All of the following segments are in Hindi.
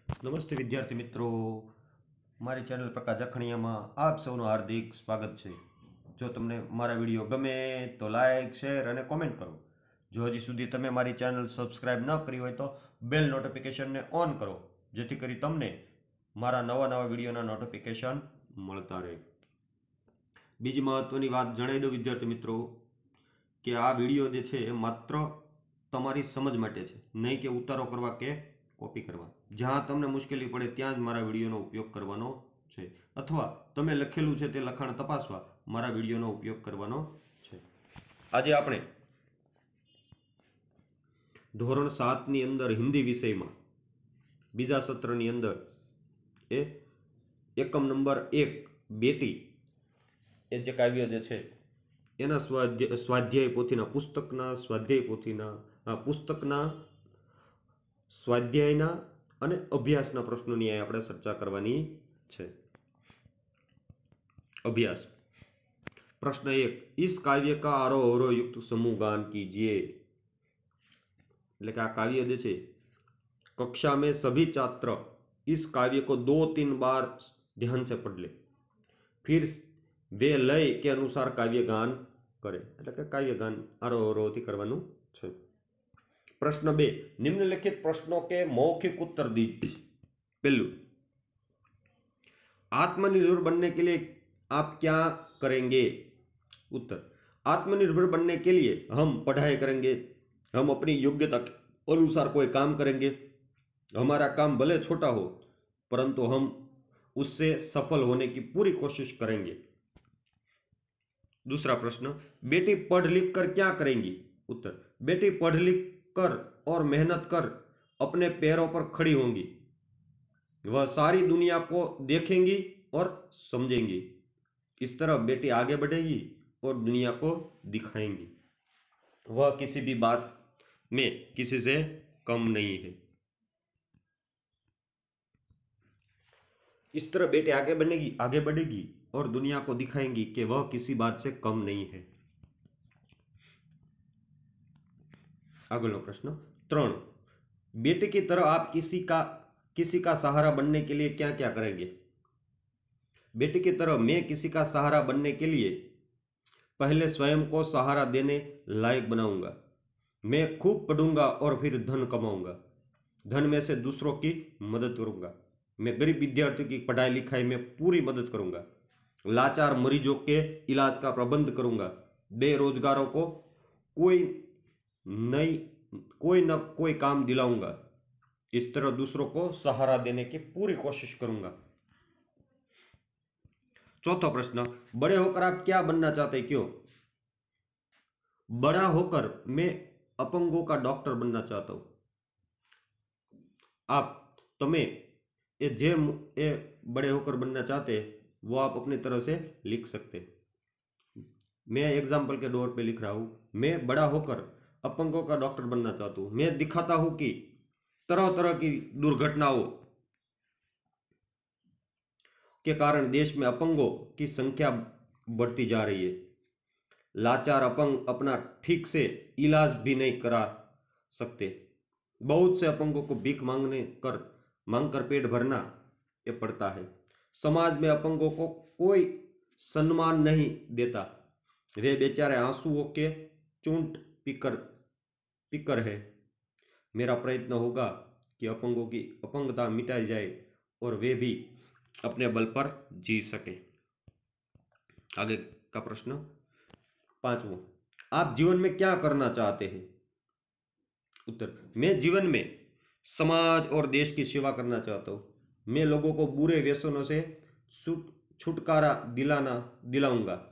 નમસ્તે વિદ્યાર્થી મિત્રો, મારી ચેનલ પ્રકાશ જાખણીયામાં આપ સૌનું હાર્દિક સ્વાગત છે. જો તમને મારા વિડીયો ગમે તો લાઈક, શેર અને કોમેન્ટ કરો. જો હજી સુધી તમે મારી ચેનલ સબસ્ક્રાઇબ ન કરી હોય તો બેલ નોટિફિકેશનને ઓન કરો, જેથી કરી તમને મારા નવા વિડીયોના નોટિફિકેશન મળતા રહે. બીજી મહત્વની વાત જણાવી દઉં વિદ્યાર્થી મિત્રો કે આ વિડીયો જે છે એ માત્ર તમારી સમજ માટે છે, નહીં કે ઉતારો કરવા કે કોપી કરવા. જ્યાં તમને મુશ્કેલી પડે ત્યાં જ મારા વિડીયોનો ઉપયોગ કરવાનો છે, અથવા તમે લખેલું છે તે લખાણ તપાસવા મારા વિડીયોનો ઉપયોગ કરવાનો છે. આજે આપણે ધોરણ 7 ની અંદર હિન્દી વિષયમાં બીજા સત્રની અંદર એ એકમ નંબર 1 બેટી એ જે કાવ્ય જે છે એના સ્વાધ્યાય પોથીના પુસ્તકના સ્વાધ્યાયના અને અભ્યાસના પ્રશ્નોની આપણે ચર્ચા કરવાની છે. अभ्यास. प्रश्न 1. इस काव्य का आरोह अवरोह युक्त समूह गान कीजिए. એટલે કે આ કાવ્ય જે છે, कक्षा में सभी छात्र इस काव्य को 2-3 बार ध्यान से पढ़ ले, फिर वे लय के अनुसार काव्य गान करे. એટલે કે કાવ્ય ગાન આરોહ અવરોહથી કરવાનું છે. प्रश्न 2. निम्नलिखित प्रश्नों के मौखिक उत्तर दीजिए. पहलू, आत्मनिर्भर बनने के लिए आप क्या करेंगे? उत्तर, आत्मनिर्भर बनने के लिए हम पढ़ाई करेंगे, हम अपनी योग्यता के अनुसार कोई काम करेंगे. हमारा काम भले छोटा हो परंतु हम उससे सफल होने की पूरी कोशिश करेंगे. दूसरा प्रश्न, बेटी पढ़ लिख कर क्या करेंगी? उत्तर, बेटी पढ़ लिख कर और मेहनत कर अपने पैरों पर खड़ी होंगी. वह सारी दुनिया को देखेंगी और समझेंगी. इस तरह बेटी आगे बढ़ेगी और दुनिया को दिखाएंगी. वह किसी भी बात में किसी से कम नहीं है. इस तरह बेटी आगे बढ़ेगी और दुनिया को दिखाएंगी कि वह किसी बात से कम नहीं है. अगला प्रश्न 3. बेटी की तरह आप किसी का सहारा बनने के लिए क्या क्या करेंगे? बेटी की तरह मैं किसी का सहारा बनने के लिए पहले स्वयं को सहारा देने लायक बनाऊंगा. मैं खूब पढ़ूंगा और फिर धन कमाऊंगा. धन में से दूसरों की मदद करूंगा. मैं गरीब विद्यार्थियों की पढ़ाई लिखाई में पूरी मदद करूंगा. लाचार मरीजों के इलाज का प्रबंध करूंगा. बेरोजगारों को कोई न कोई काम दिलाऊंगा. इस तरह दूसरों को सहारा देने की पूरी कोशिश करूंगा. चौथा प्रश्न, बड़े होकर आप क्या बनना चाहते हैं, क्यों? बड़ा होकर मैं अपंगों का डॉक्टर बनना चाहता हूं. तुम्हें ये बड़े होकर बनना चाहते वो आप अपनी तरह से लिख सकते. मैं एग्जाम्पल के तौर पे लिख रहा हूं, मैं बड़ा होकर अपंगों का डॉक्टर बनना चाहता हूं. मैं दिखाता हूं कि तरह तरह की दुर्घटनाओं के कारण देश में अपंगों की संख्या बढ़ती जा रही है. लाचार अपंग अपना ठीक से इलाज भी नहीं करा सकते. बहुत से अपंगों को भीख मांगकर पेट भरना ये पड़ता है. समाज में अपंगों को कोई सम्मान नहीं देता. वे बेचारे आंसुओं के चूंट पीकर है. मेरा प्रयत्न होगा कि अपंगों की अपंगता मिटाई जाए और वे भी अपने बल पर जी सके. आगे का प्रश्न 5वां, आप जीवन में क्या करना चाहते हैं? उत्तर, मैं जीवन में समाज और देश की सेवा करना चाहता हूं. मैं लोगों को बुरे व्यसनों से छुटकारा दिलाऊंगा.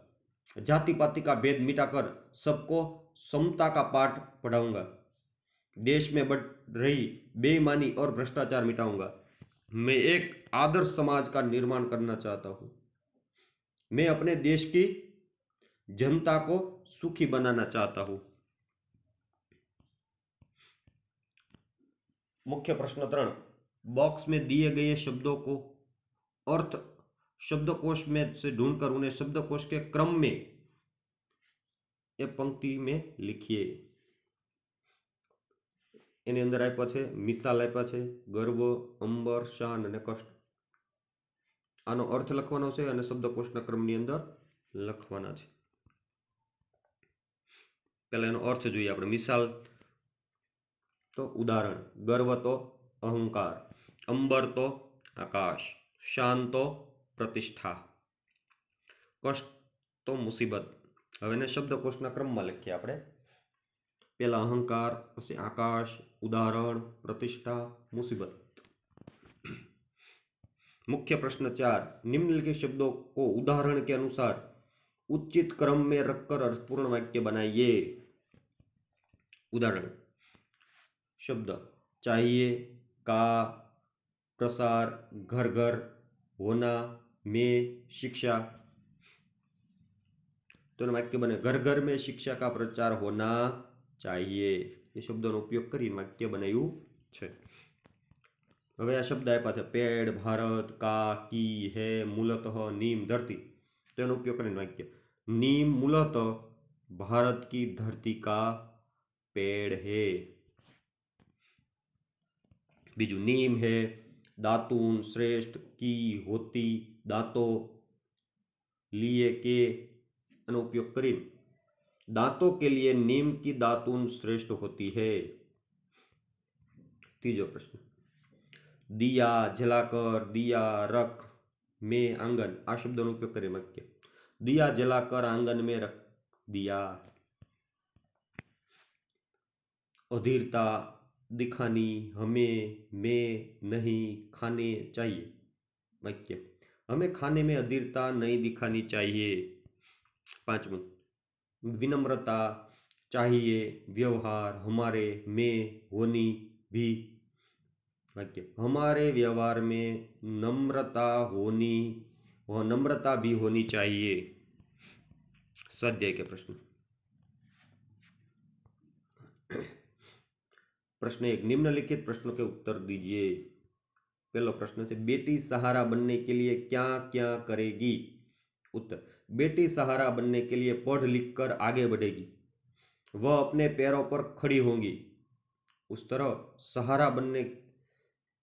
जाति पाति का भेद मिटाकर सबको समता का पाठ पढ़ाऊंगा. देश में बढ़ रही बेईमानी और भ्रष्टाचार मिटाऊंगा. मैं एक आदर्श समाज का निर्माण करना चाहता हूं. मैं अपने देश की जनता को सुखी बनाना चाहता हूं. मुख्य प्रश्न 3. बॉक्स में दिए गए शब्दों को अर्थ शब्दकोश में से ढूंढकर उन्हें शब्दकोश के क्रम में एक पंक्ति में लिखिए. એની અંદર આપ્યા છે મિસાલ આપ્યા છે ગર્વ, અંબર, શાન અને કષ્ટ. આનો અર્થ લખવાનો છે અને શબ્દકોશના ક્રમની અંદર લખવાના છે. પહેલા એનો અર્થ જોઈએ આપણે. મિસાલ તો ઉદાહરણ, ગર્વ તો અહંકાર, અંબર તો આકાશ, શાન તો પ્રતિષ્ઠા, કષ્ટ તો મુસીબત. હવે એને શબ્દકોશના ક્રમમાં લખીએ આપણે. पहला अहंकार, પછી आकाश, उदाहरण, प्रतिष्ठा, मुसीबत. मुख्य प्रश्न 4, निम्नलिखित शब्दों को उदाहरण के अनुसार उचित क्रम में रखकर अर्थपूर्ण वाक्य बनाइए. उदाहरण शब्द चाहिए, का, प्रसार, घर घर, होना, में, शिक्षा. तो वाक्य बने घर घर में शिक्षा का प्रचार होना चाहिए. ये शब्दों उपयोग कर वाक्य बनायु छे. हवे आ शब्द आप्या छे पेड़, भारत, का, की, है, मूलतः, नीम, धरती. तो उपयोग कर वाक्य नीम मूलतः भारत की धरती का पेड़ है. बीजू नीम है, दातून, श्रेष्ठ, की, होती, दांतों, लिए, के. उपयोग करी दांतों के लिए नीम की दातून श्रेष्ठ होती है. तीजो प्रश्न दिया, जलाकर, दिया, रख, में, आंगन. आ शब्दों उपयोग करें वाक्य दिया जलाकर आंगन में रख दिया. अधीरता, दिखानी, हमें, में, नहीं, खाने चाहिए. वाक्य हमें खाने में अधीरता नहीं दिखानी चाहिए. पांचवं विनम्रता, चाहिए, व्यवहार, हमारे, में, होनी, भी. वाक्य हमारे व्यवहार में नम्रता होनी व नम्रता भी होनी चाहिए. स्वाध्याय के प्रश्न. प्रश्न 1, निम्नलिखित प्रश्नों के उत्तर दीजिए. पहला प्रश्न है बेटी सहारा बनने के लिए क्या क्या करेगी. उत्तर बेटी सहारा बनने के लिए पढ़ लिख कर आगे बढ़ेगी, वह अपने पैरों पर खड़ी होंगी. उस तरह सहारा बनने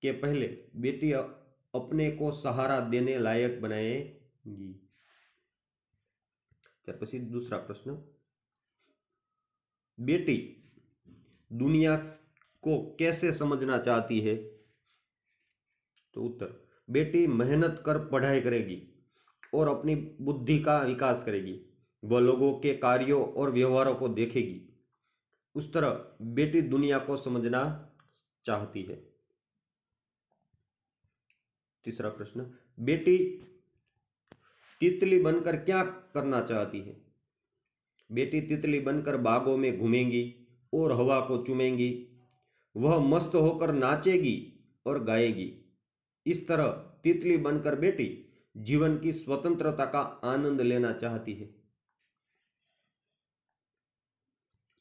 के पहले बेटी अपने को सहारा देने लायक बनाएगी. त्यार पछी दूसरा प्रश्न बेटी दुनिया को कैसे समझना चाहती है. तो उत्तर बेटी मेहनत कर पढ़ाई करेगी और अपनी बुद्धि का विकास करेगी. वह लोगों के कार्यों और व्यवहारों को देखेगी. उस तरह बेटी दुनिया को समझना चाहती है. तीसरा प्रश्न बेटी तितली बनकर क्या करना चाहती है. बेटी तितली बनकर बागों में घूमेंगी और हवा को चूमेंगी. वह मस्त होकर नाचेगी और गाएगी. इस तरह तितली बनकर बेटी जीवन की स्वतंत्रता का आनंद लेना चाहती है.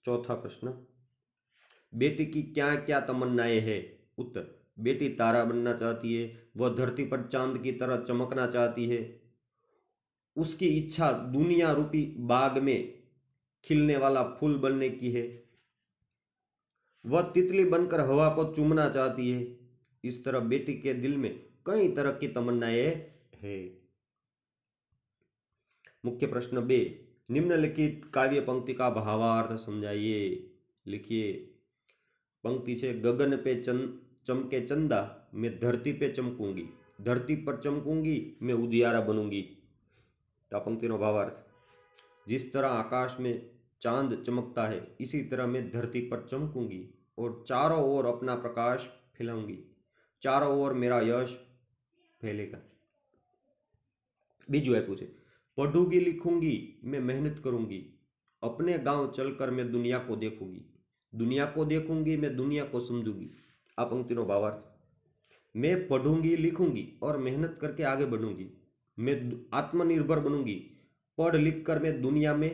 चौथा प्रश्न बेटी की क्या क्या तमन्नाएं हैं. उत्तर बेटी तारा बनना चाहती है, वह धरती पर चांद की तरह चमकना चाहती है. उसकी इच्छा दुनिया रूपी बाग में खिलने वाला फूल बनने की है. वह तितली बनकर हवा को चूमना चाहती है. इस तरह बेटी के दिल में कई तरह की तमन्नाएं है. मुख्य प्रश्न 2, निम्नलिखित काव्य पंक्ति का भावार्थ समझाइए. लिखिए. पंक्ति है गगन पे चमके चंदा, मैं धरती पे चमकूंगी, धरती पर चमकूंगी, मैं उजियारा बनूंगी. तो पंक्ति नो भावार्थ जिस तरह आकाश में चांद चमकता है इसी तरह मैं धरती पर चमकूंगी और चारों ओर अपना प्रकाश फैलाऊंगी. चारों ओर मेरा यश फैलेगा. बीजू आप्યું છે पढ़ूंगी लिखूंगी मैं मेहनत करूंगी, अपने गांव चलकर मैं दुनिया को देखूंगी, दुनिया को देखूंगी मैं दुनिया को समझूंगी. आ पंक्ति नो भावार्थ मैं पढ़ूंगी लिखूंगी और मेहनत करके आगे बढ़ूंगी, मैं आत्मनिर्भर बनूंगी, पढ़ लिख कर मैं दुनिया में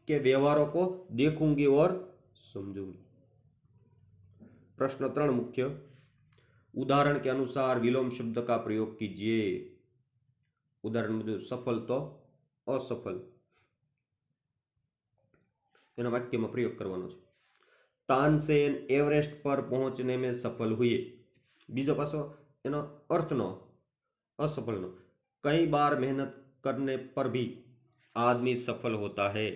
के व्यवहारों को देखूंगी और समझूंगी. प्रश्न 3 मुख्य उदाहरण के अनुसार विलोम शब्द का प्रयोग कीजिए. उदाहरण में सफल तो असफल एना वाक्य में प्रयोग करवानो छे. तानसेन एवरेस्ट पर पहुंचने में सफल हुए। बीजो पासो एनो अर्थ नो असफल नो, कई बार मेहनत करने पर भी आदमी सफल होता है।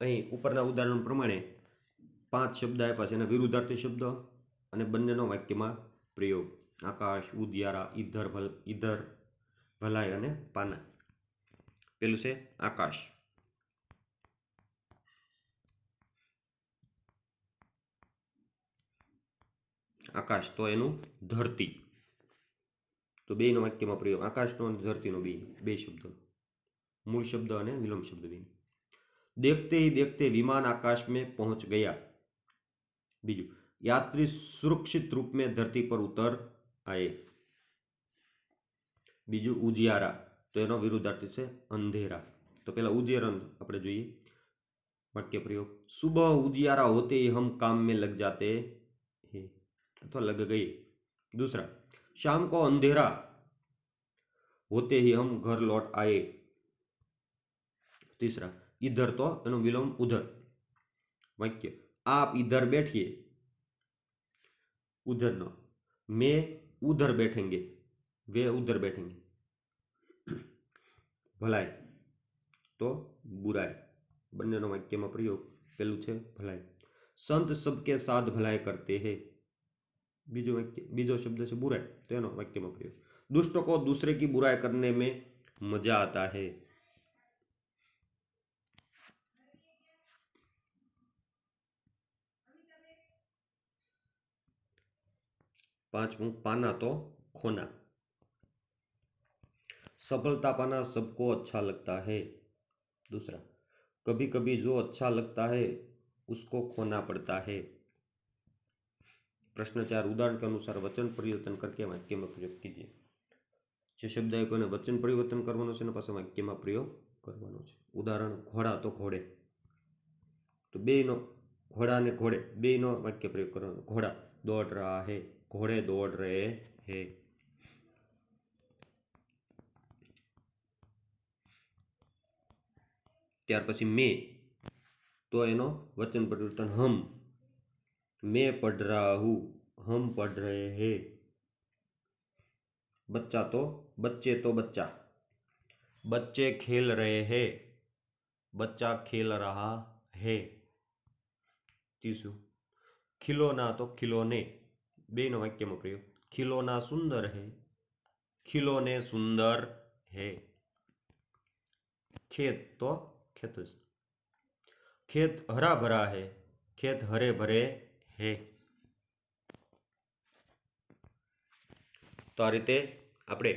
अहीं उपरना उदाहरण प्रमाणे 5 शब्द आप्या छे, एना विरुद्धार्थी शब्द अने बंनेनो वाक्यमां प्रयोग। आकाश, उदियारा, ईधर, भलाई अने पाना। पेलुं छे आकाश। आकाश तो एनु धरती। तो बेनो वाक्यमां प्रयोग आकाशनो अने धरतीनो बे शब्दों, मूल शब्द अने विलोम शब्द बे। देखते ही देखते विमान आकाश में पहुंच गया। बीजू, यात्री सुरक्षित रूप में धरती पर उतर आए। बीजू, उजियारा तो एनो विरुद्धार्थी छे अंधेरा। तो पहला उजियारा आपणे जोईए वाक्य प्रयोग। सुबह उजियारा होते ही हम काम में लग जाते हैं अथवा लग गए। दूसरा, शाम को अंधेरा होते ही हम घर लौट आए। तीसरा, इधर तो एनो विलोम उधर। वाक्य, आप इधर बैठिए। उधर न, मैं उधर बैठेंगे, वे उधर बैठेंगे। भलाई तो बुराई। बंनेनो वाक्यमां प्रयोग। पहेलुं छे भलाई। संत सबके साथ भलाई करते हैं। बीजो शब्द छे बुराई, तो एनो वाक्यमां प्रयोग। दुष्टों को दूसरे की बुराई करने में मजा आता है। पांचवुं, पाना तो खोना। सफलता पाना सबको अच्छा लगता है। दूसरा, कभी कभी जो अच्छा लगता है उसको खोना पड़ता है। प्रश्न 4, उदाहरण के अनुसार वचन परिवर्तन करके वाक्य में प्रयोग कीजिए। जो शब्द है कोने वचन परिवर्तन करवानो छे ने पाछो वाक्य में प्रयोग करवानो छे। उदाहरण, घोड़ा तो घोड़े। तो बेनो घोड़ा ने घोड़े बेनो वाक्य प्रयोग करवानो। घोड़ा दौड़ रहा है, घोड़े दौड़ रहे हैं। त्यार पछी मैं तो एनो वचन परिवर्तन हम। मैं पढ़ रहा हूं, हम पढ़ रहे हैं। बच्चा तो बच्चे तो बच्चा, बच्चे खेल रहे हैं, बच्चा खेल रहा है। तीसरू, खिलौना तो खिलौने। बेनो वाक्य में प्रयोग। खिलौना सुंदर है, खिलौने सुंदर है। खेत तो खेत, खेत हरा भरा है, खेत हरे भरे है। तो आ रीते आपणे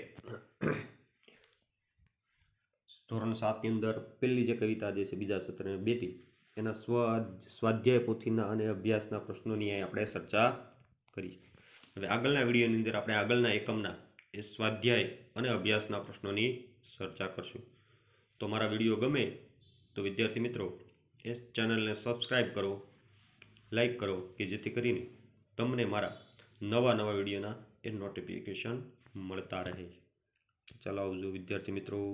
धोरण 7 ની અંદર પહેલી જે કવિતા જે છે બીજા સત્રની બેટી એના સ્વાધ્યાય પોથીના અને અભ્યાસના પ્રશ્નોની આપણે ચર્ચા કરી। હવે આગળના વિડીયોની અંદર આપણે આગળના એકમના એ સ્વાધ્યાય અને અભ્યાસના પ્રશ્નોની ચર્ચા કરશું। તો મારા વિડીયો ગમે તો વિદ્યાર્થી મિત્રો એ ચેનલને સબસ્ક્રાઈબ કરો, લાઈક કરો કે જેથી કરીને તમને મારા નવા નવા વિડીયોના એ નોટિફિકેશન મળતા રહે। ચાલો આવજો વિદ્યાર્થી મિત્રો।